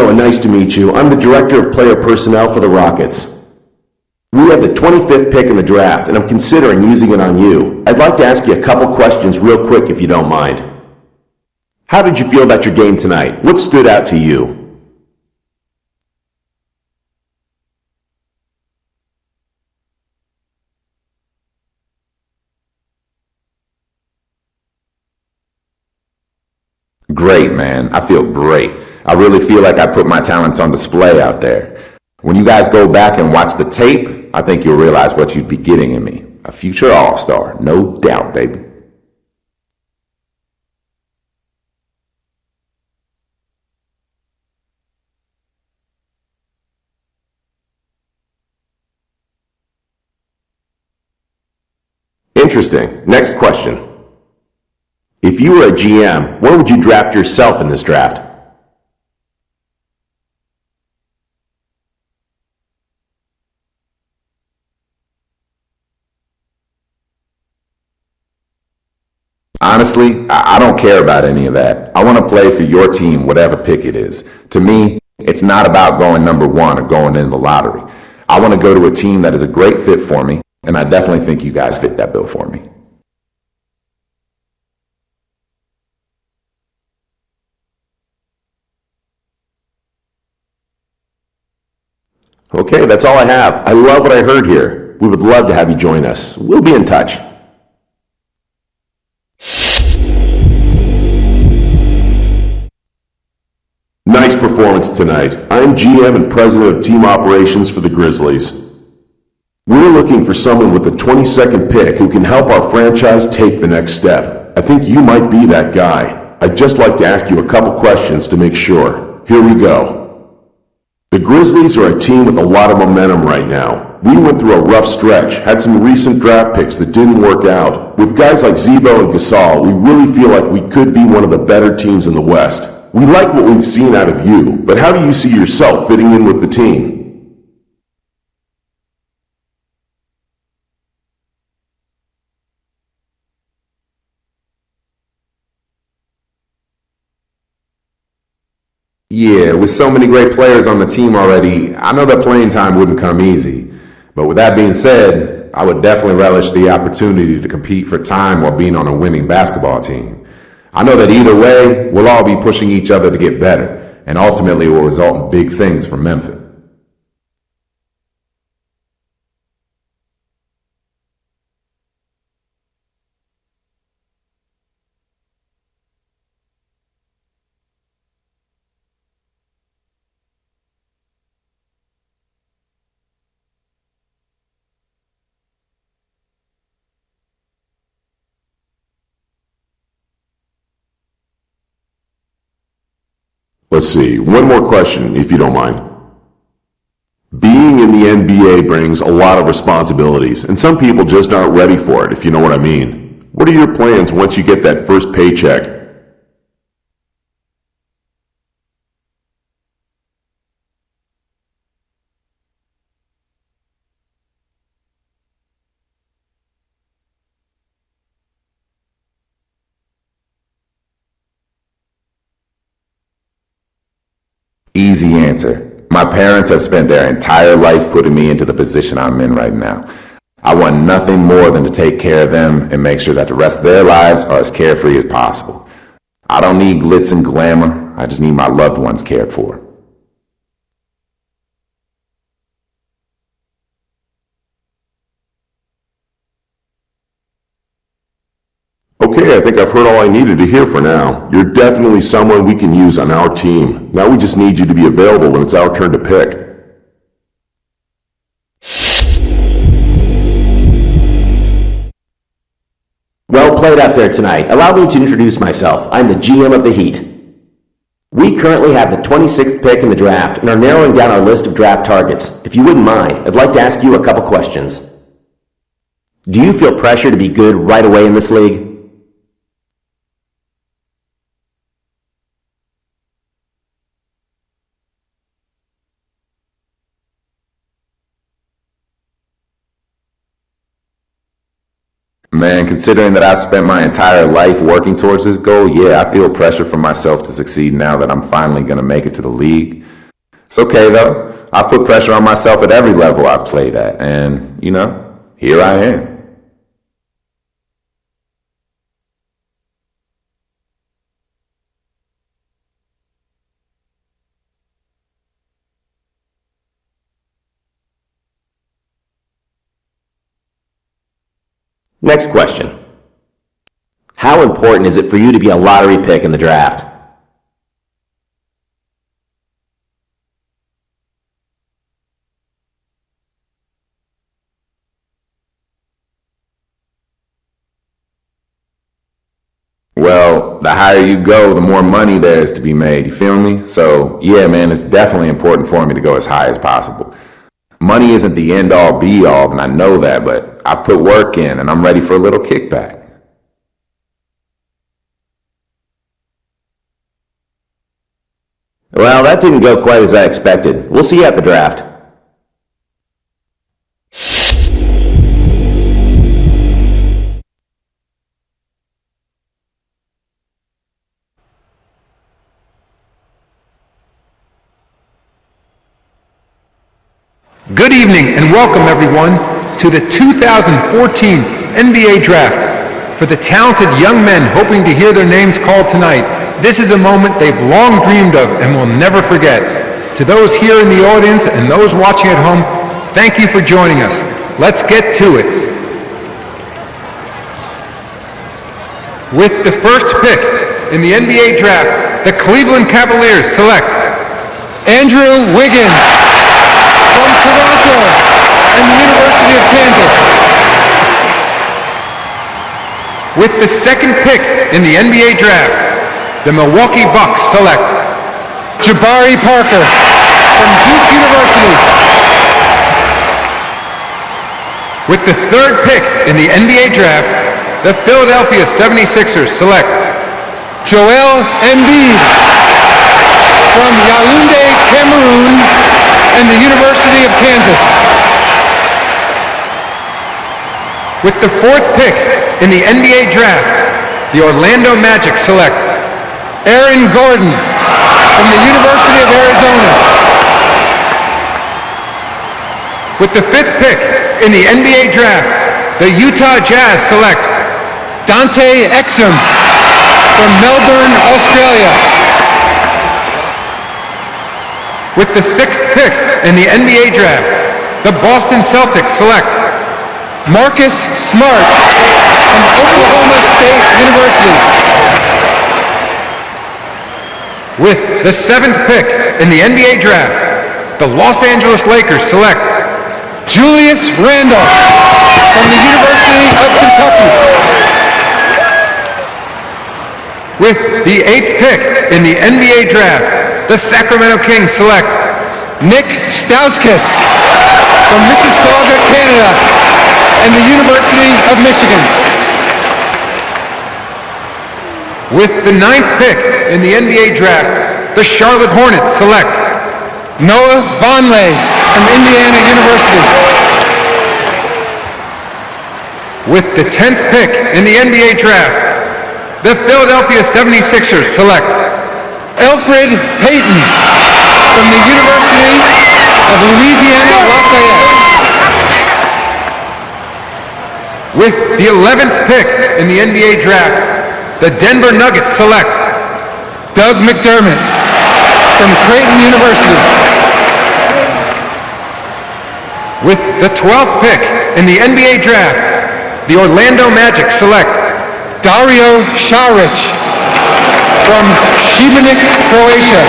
Hello and nice to meet you. I'm the Director of Player Personnel for the Rockets. We have the 25th pick in the draft, and I'm considering using it on you. I'd like to ask you a couple questions real quick if you don't mind. How did you feel about your game tonight? What stood out to you? Great, man. I feel great. I really feel like I put my talents on display out there. When you guys go back and watch the tape, I think you'll realize what you'd be getting in me. A future all-star, no doubt, baby. Interesting. Next question. If you were a GM, where would you draft yourself in this draft? Honestly, I don't care about any of that. I want to play for your team, whatever pick it is. To me, it's not about going number one or going in the lottery. I want to go to a team that is a great fit for me, and I definitely think you guys fit that bill for me. Okay, that's all I have. I love what I heard here. We would love to have you join us. We'll be in touch. Nice performance tonight. I'm GM and President of Team Operations for the Grizzlies. We're looking for someone with the 22nd pick who can help our franchise take the next step. I think you might be that guy. I'd just like to ask you a couple questions to make sure. Here we go. The Grizzlies are a team with a lot of momentum right now. We went through a rough stretch, had some recent draft picks that didn't work out. With guys like Zebo and Gasol, we really feel like we could be one of the better teams in the West. We like what we've seen out of you, but how do you see yourself fitting in with the team? Yeah, with so many great players on the team already, I know that playing time wouldn't come easy. But with that being said, I would definitely relish the opportunity to compete for time while being on a winning basketball team. I know that either way, we'll all be pushing each other to get better, and ultimately it will result in big things for Memphis. Let's see, one more question, if you don't mind. Being in the NBA brings a lot of responsibilities, and some people just aren't ready for it, if you know what I mean. What are your plans once you get that first paycheck? Easy answer. My parents have spent their entire life putting me into the position I'm in right now. I want nothing more than to take care of them and make sure that the rest of their lives are as carefree as possible. I don't need glitz and glamour. I just need my loved ones cared for. Okay, I think I've heard all I needed to hear for now. You're definitely someone we can use on our team. Now we just need you to be available when it's our turn to pick. Well played out there tonight. Allow me to introduce myself. I'm the GM of the Heat. We currently have the 26th pick in the draft and are narrowing down our list of draft targets. If you wouldn't mind, I'd like to ask you a couple questions. Do you feel pressure to be good right away in this league? Man, considering that I spent my entire life working towards this goal, yeah, I feel pressure from myself to succeed now that I'm finally going to make it to the league. It's okay though. I've put pressure on myself at every level I've played at, and, here I am. Next question. How important is it for you to be a lottery pick in the draft? Well, the higher you go, the more money there is to be made, you feel me? So, yeah, man, it's definitely important for me to go as high as possible. Money isn't the end-all be-all, and I know that, but I've put work in, and I'm ready for a little kickback. Well, that didn't go quite as I expected. We'll see you at the draft. Good evening and welcome everyone to the 2014 NBA Draft. For the talented young men hoping to hear their names called tonight, this is a moment they've long dreamed of and will never forget. To those here in the audience and those watching at home, thank you for joining us. Let's get to it. With the first pick in the NBA Draft, the Cleveland Cavaliers select Andrew Wiggins from Toronto and the University of Kansas. With the second pick in the NBA Draft, the Milwaukee Bucks select Jabari Parker from Duke University. With the third pick in the NBA Draft, the Philadelphia 76ers select Joel Embiid from Yaoundé, Cameroon, and the University of Kansas. With the fourth pick in the NBA Draft, the Orlando Magic select Aaron Gordon from the University of Arizona. With the fifth pick in the NBA Draft, the Utah Jazz select Dante Exum from Melbourne, Australia. With the sixth pick in the NBA Draft, the Boston Celtics select Marcus Smart from Oklahoma State University. With the seventh pick in the NBA Draft, the Los Angeles Lakers select Julius Randle from the University of Kentucky. With the eighth pick in the NBA Draft, the Sacramento Kings select Nick Stauskas from Mississauga, Canada, and the University of Michigan. With the ninth pick in the NBA Draft, the Charlotte Hornets select Noah Vonleh from Indiana University. With the 10th pick in the NBA Draft, the Philadelphia 76ers select Elfrid Payton from the University of Louisiana Lafayette. With the 11th pick in the NBA Draft, the Denver Nuggets select Doug McDermott from Creighton University. With the 12th pick in the NBA Draft, the Orlando Magic select Dario Saric from Šibenik, Croatia.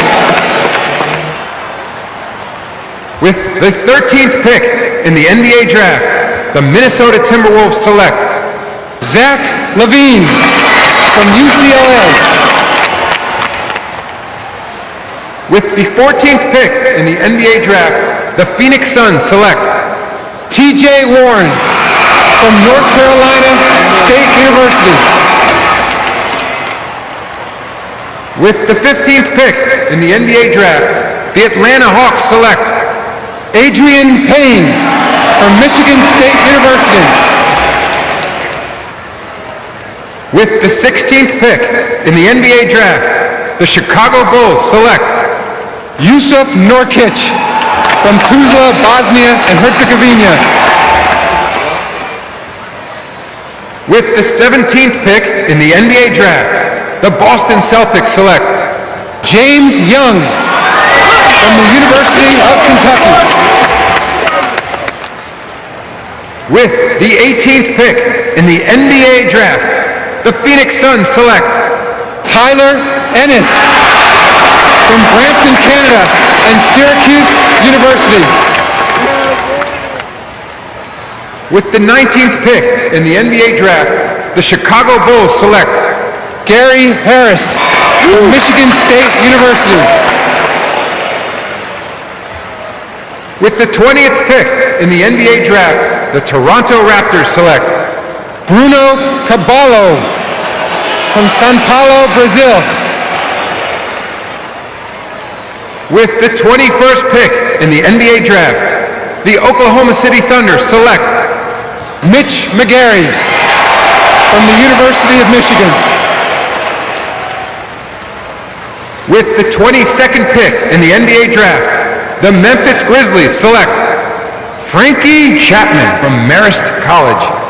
With the 13th pick in the NBA Draft, the Minnesota Timberwolves select Zach LaVine from UCLA. With the 14th pick in the NBA Draft, the Phoenix Suns select TJ Warren from North Carolina State University. With the 15th pick in the NBA Draft, the Atlanta Hawks select Adrian Payne from Michigan State University. With the 16th pick in the NBA Draft, the Chicago Bulls select Yusuf Nurkic from Tuzla, Bosnia and Herzegovina. With the 17th pick in the NBA Draft, the Boston Celtics select James Young from the University of Kentucky. With the 18th pick in the NBA Draft, the Phoenix Suns select Tyler Ennis from Brampton, Canada and Syracuse University. With the 19th pick in the NBA Draft, the Chicago Bulls select Gary Harris from Michigan State University. With the 20th pick in the NBA Draft, the Toronto Raptors select Bruno Caballo from São Paulo, Brazil. With the 21st pick in the NBA Draft, the Oklahoma City Thunder select Mitch McGarry from the University of Michigan. With the 22nd pick in the NBA Draft, the Memphis Grizzlies select Frankie Chapman from Marist College.